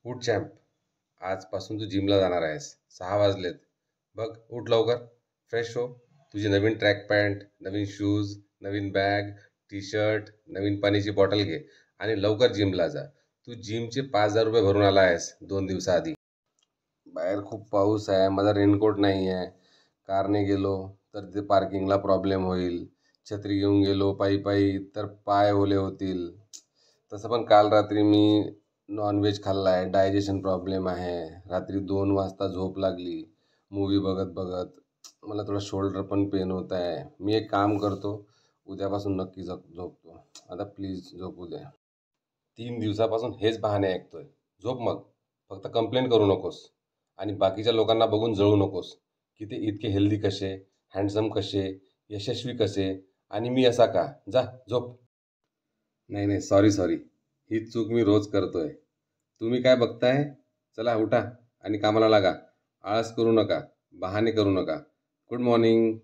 उठ चॅम्प, आजपासून तू जिमला जाणार आहेस. 6 वाजलेत. बघ, उठ लवकर, फ्रेश हो. तुझी नवीन ट्रॅक पॅन्ट, नवीन शूज, नवीन बॅग, टी शर्ट, नवीन पाण्याची बॉटल घे आणि लवकर जिमला जा. तू जिमचे 5,000 रुपये भरून आला आहेस 2 दिवसाआधी. बाहेर खूप पाऊस आहे, माझा रेनकोट नाही आहे. कारने गेलो तर ते पार्किंगला प्रॉब्लेम होईल. छत्री घेऊन गेलो पायी पायी तर पाय ओले होतील. तसं पण काल रात्री मी नॉनव्हेज खाल्ला आहे, डायजेशन प्रॉब्लेम आहे. रात्री 2 वाजता झोप लागली मूवी बघत बघत. मला थोडं शोल्डर पण पेन होत आहे. मी एक काम करतो, उद्यापासून नक्की झोपतो. आता प्लीज झोपू दे. 3 दिवसापासून हेच बहाणे ऐकतोय. झोप मग. फक्त कंप्लेंट करू नकोस आणि बाकीच्या लोकांना बघून जळू नकोस की ते इतके हेल्दी कसे, हँडसम कसे, यशस्वी कसे आणि मी असा का. जा झोप. नाही नाही, सॉरी सॉरी, हीच चूक मी रोज करतोय. तुम्ही काय बघताय? चला उठा आणि कामाला लागा. आळस करू नका, बहाणे करू नका. Good morning.